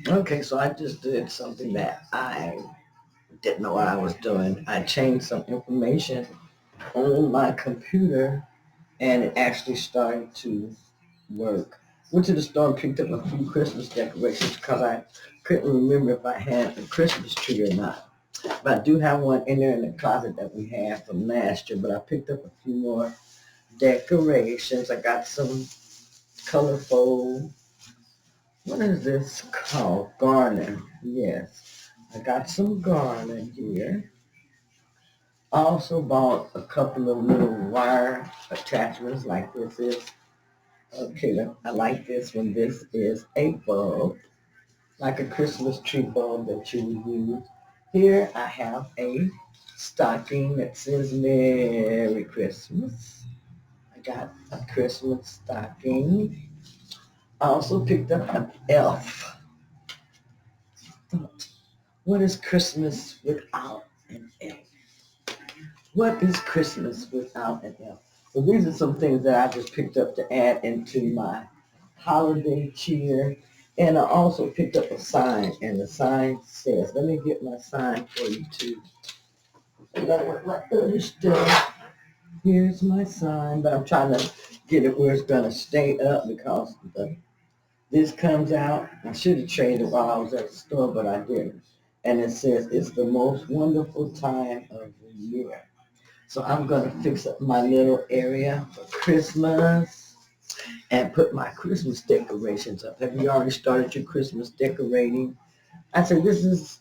Okay, so I just did something that I didn't know what I was doing. I changed some information on my computer and it actually started to work. Went to the store and picked up a few Christmas decorations because I couldn't remember if I had a Christmas tree or not. But I do have one in there in the closet that we had from last year, but I picked up a few more decorations. I got some colorful, what is this called? Garland. Yes. I got some garland here. I also bought a couple of little wire attachments like this is. Okay, I like this one. This is a bulb, like a Christmas tree bulb that you would use. Here I have a stocking that says Merry Christmas. I got a Christmas stocking. I also picked up an elf. What is Christmas without an elf? What is Christmas without an elf? So these are some things that I just picked up to add into my holiday cheer. And I also picked up a sign, and the sign says, let me get my sign for you too. Along with my other stuff. Here's my sign, but I'm trying to get it where it's going to stay up because this comes out. I should have traded it while I was at the store, but I didn't. And it says, it's the most wonderful time of the year. So I'm going to fix up my little area for Christmas and put my Christmas decorations up. Have you already started your Christmas decorating? I said, this is,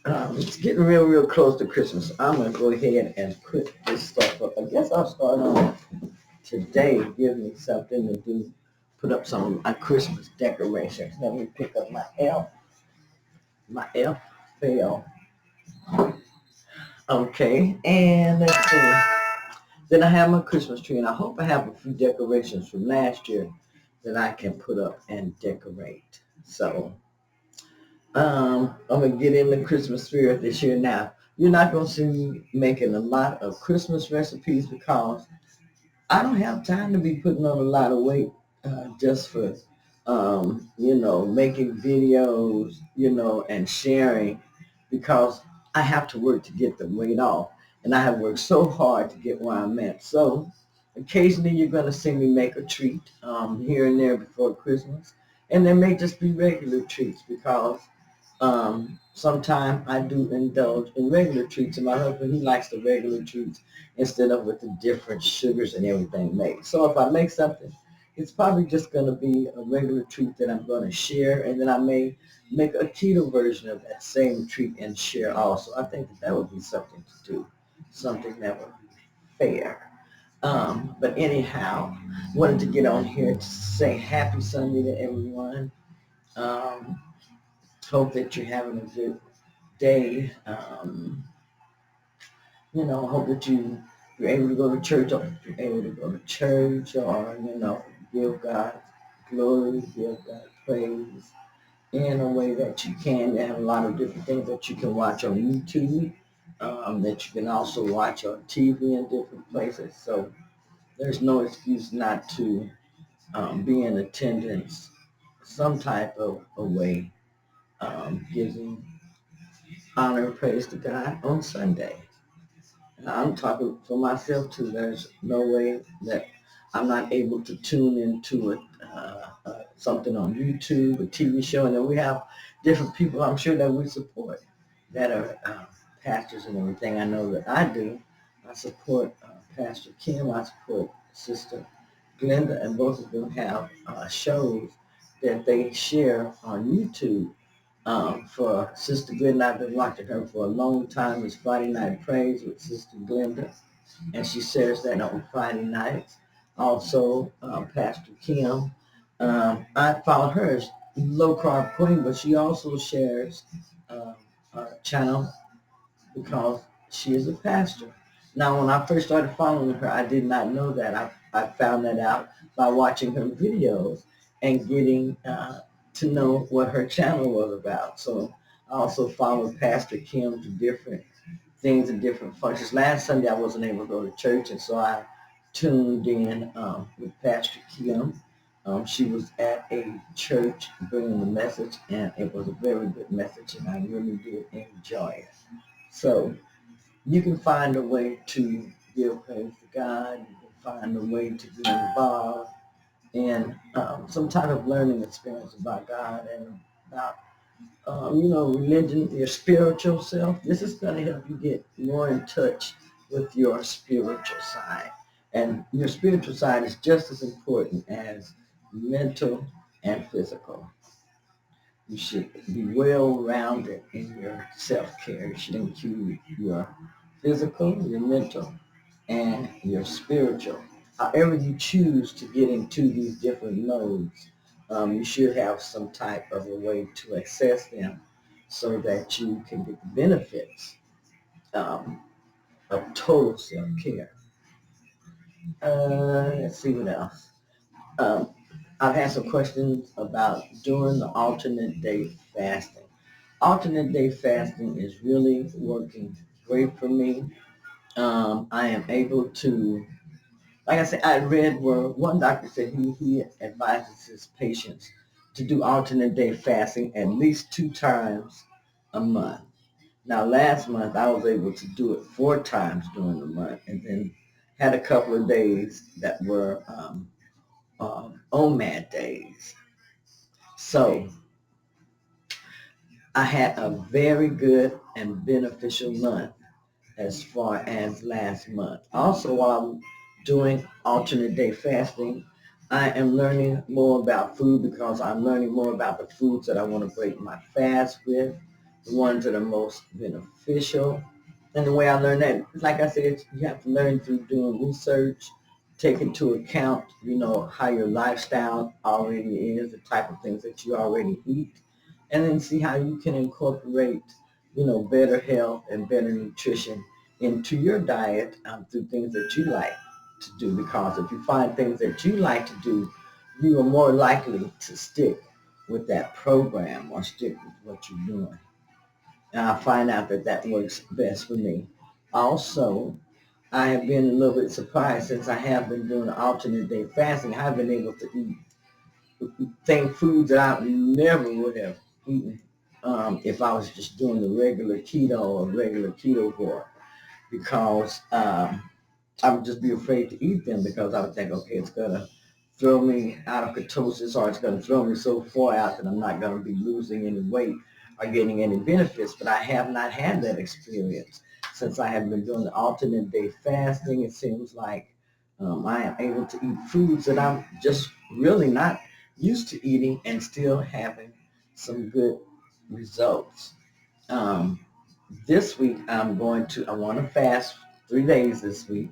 it's getting real, real close to Christmas. I'm going to go ahead and put this stuff up. I guess I'll start on today. Give me something to do. Put up some of my Christmas decorations. Let me pick up my elf. My elf fell. Okay, and let's see. Then I have my Christmas tree, and I hope I have a few decorations from last year that I can put up and decorate. So I'm gonna get in the Christmas spirit this year. Now you're not gonna see me making a lot of Christmas recipes because I don't have time to be putting on a lot of weight just for making videos, and sharing because I have to work to get the weight off. And I have worked so hard to get where I'm at. So occasionally you're going to see me make a treat here and there before Christmas. And there may just be regular treats because sometimes I do indulge in regular treats. And my husband, he likes the regular treats instead of with the different sugars and everything made. So if I make something, it's probably just going to be a regular treat that I'm going to share. And then I may make a keto version of that same treat and share also. I think that would be something to do, something that would be fair. But anyhow, wanted to get on here to say happy Sunday to everyone. Um, Hope that you're having a good day. Hope that you're able to go to church or you're able to go to church or, give God glory, give God praise in a way that you can. They have a lot of different things that you can watch on YouTube, that you can also watch on TV in different places. So there's no excuse not to be in attendance some type of a way, giving honor and praise to God on Sunday. And I'm talking for myself too. There's no way that I'm not able to tune into something on YouTube, a TV show, and then we have different people I'm sure that we support that are pastors and everything. I know that I do. I support Pastor Kim. I support Sister Glenda, and both of them have shows that they share on YouTube. For Sister Glenda, I've been watching her for a long time. It's Friday Night Praise with Sister Glenda, and she shares that on Friday nights. Also, Pastor Kim. I follow her as Low Carb Queen, but she also shares um, a channel because she is a pastor. Now, when I first started following her, I did not know that. I found that out by watching her videos and getting to know what her channel was about. So I also followed Pastor Kim to different things and different functions. Last Sunday, I wasn't able to go to church, and so I tuned in with Pastor Kim She was at a church bringing the message, and it was a very good message, and I really did enjoy it. So you can find a way to give praise to God. You can find a way to be involved in some type of learning experience about God and about religion, your spiritual self. This is going to help you get more in touch with your spiritual side. And your spiritual side is just as important as mental and physical. You should be well-rounded in your self-care. You should include your physical, your mental, and your spiritual. However you choose to get into these different modes, you should have some type of a way to access them so that you can get the benefits um, of total self-care. Let's see what else. Um, I've had some questions about doing the alternate day fasting. Alternate day fasting is really working great for me. I am able to, like I said, I read where one doctor said he advises his patients to do alternate day fasting at least 2 times a month. Now, last month I was able to do it 4 times during the month, and then had a couple of days that were OMAD days. So I had a very good and beneficial month as far as last month. Also, while I'm doing alternate day fasting, I am learning more about food because I'm learning more about the foods that I want to break my fast with, the ones that are most beneficial. And the way I learn that, like I said, you have to learn through doing research, take into account, how your lifestyle already is, the type of things that you already eat, and then see how you can incorporate, better health and better nutrition into your diet through things that you like to do. Because if you find things that you like to do, you are more likely to stick with that program or stick with what you're doing. And I find out that that works best for me. Also, I have been a little bit surprised since I have been doing alternate day fasting. I've been able to eat foods that I never would have eaten if I was just doing the regular keto or regular keto board, because I would just be afraid to eat them because I would think, okay, it's going to throw me out of ketosis, or it's going to throw me so far out that I'm not going to be losing any weight or getting any benefits. But I have not had that experience since I have been doing the alternate day fasting. It seems like I am able to eat foods that I'm just really not used to eating and still having some good results. Um, this week I want to fast 3 days this week,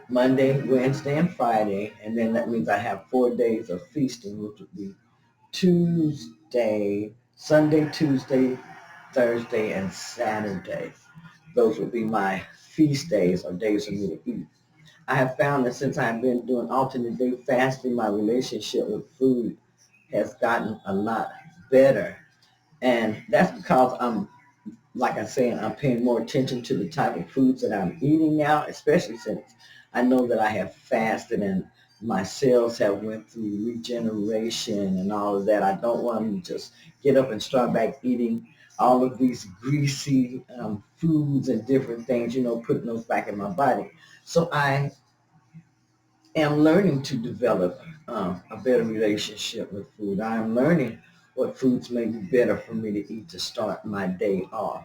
Monday, Wednesday, and Friday, and then that means I have 4 days of feasting, which would be Sunday, Tuesday, Thursday, and Saturday. Those would be my feast days or days for me to eat. I have found that since I've been doing alternate day fasting, my relationship with food has gotten a lot better. And that's because like I say, I'm paying more attention to the type of foods that I'm eating now, especially since I know that I have fasted and my cells have went through regeneration and all of that. I don't want to just get up and start back eating all of these greasy foods and different things, putting those back in my body. So I am learning to develop a better relationship with food. I am learning what foods may be better for me to eat to start my day off.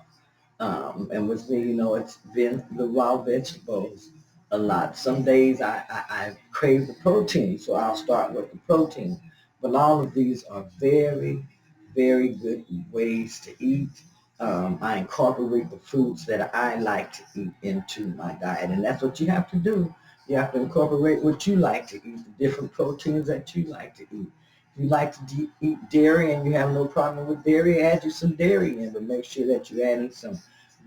And with me, it's been the raw vegetables a lot. Some days I crave the protein, so I'll start with the protein. But all of these are very, very good ways to eat. I incorporate the foods that I like to eat into my diet, and that's what you have to do. You have to incorporate what you like to eat, the different proteins that you like to eat. If you like to eat dairy and you have no problem with dairy, add you some dairy in, but make sure that you're adding some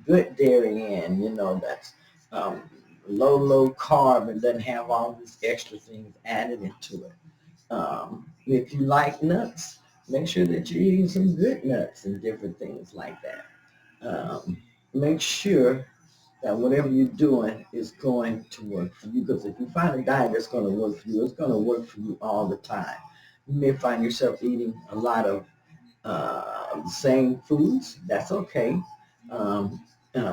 good dairy in, that's um, low carb and doesn't have all these extra things added into it. If you like nuts, make sure that you're eating some good nuts and different things like that. Make sure that whatever you're doing is going to work for you. Because if you find a diet that's going to work for you, it's going to work for you all the time. You may find yourself eating a lot of same foods. That's okay. Um,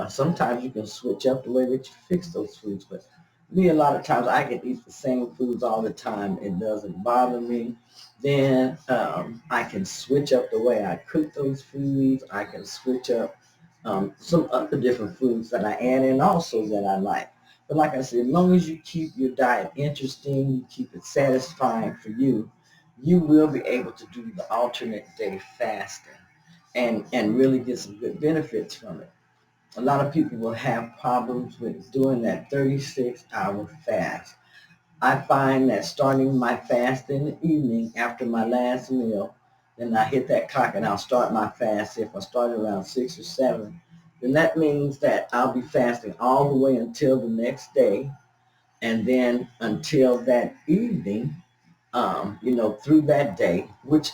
Sometimes you can switch up the way that you fix those foods, but me, a lot of times I can eat the same foods all the time. It doesn't bother me. Then I can switch up the way I cook those foods. I can switch up some other different foods that I add in also that I like. But like I said, as long as you keep your diet interesting, you keep it satisfying for you, you will be able to do the alternate day fasting and really get some good benefits from it. A lot of people will have problems with doing that 36-hour fast. I find that starting my fast in the evening after my last meal, then I hit that clock and I'll start my fast. If I start around 6 or 7, then that means that I'll be fasting all the way until the next day, and then until that evening, through that day, which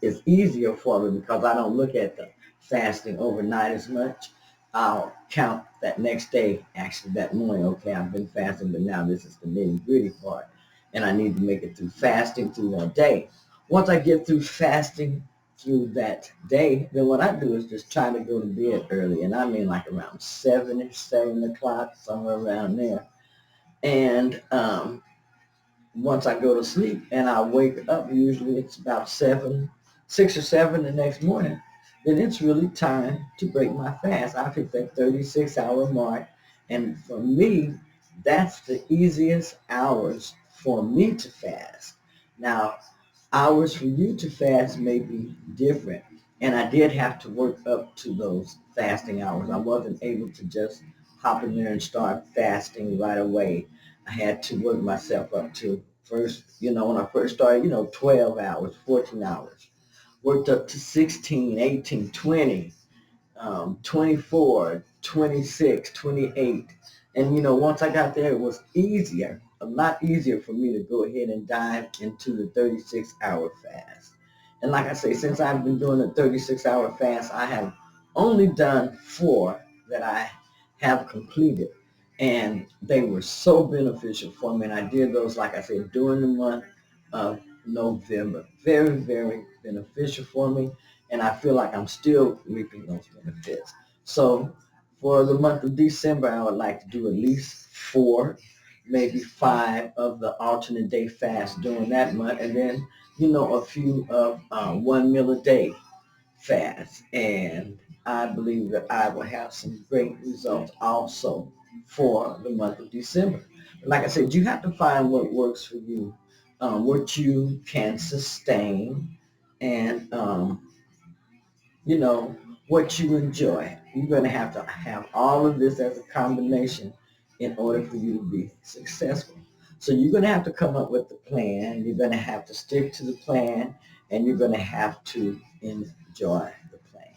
is easier for me because I don't look at the fasting overnight as much. I'll count that next day, actually that morning. Okay, I've been fasting, but now this is the nitty gritty part, and I need to make it through fasting through that day. Once I get through fasting through that day, then what I do is just try to go to bed early, and I mean like around 7 o'clock, somewhere around there, and once I go to sleep and I wake up, usually it's about 6 or 7 the next morning, then it's really time to break my fast. I've hit that 36-hour mark. And for me, that's the easiest hours for me to fast. Now, hours for you to fast may be different. And I did have to work up to those fasting hours. I wasn't able to just hop in there and start fasting right away. I had to work myself up to first, when I first started, 12 hours, 14 hours. Worked up to 16, 18, 20, 24, 26, 28. And, once I got there, it was easier, a lot easier for me to go ahead and dive into the 36-hour fast. And like I say, since I've been doing the 36-hour fast, I have only done 4 that I have completed. And they were so beneficial for me. And I did those, like I said, during the month of November. Very, very beneficial for me, and I feel like I'm still reaping those benefits. So for the month of December, I would like to do at least 4, maybe 5 of the alternate day fast during that month, and then, a few of 1 meal a day fast. And I believe that I will have some great results also for the month of December. Like I said, you have to find what works for you, what you can sustain, and you know, what you enjoy. You're going to have all of this as a combination in order for you to be successful. So you're going to have to come up with the plan. You're going to have to stick to the plan, and you're going to have to enjoy the plan.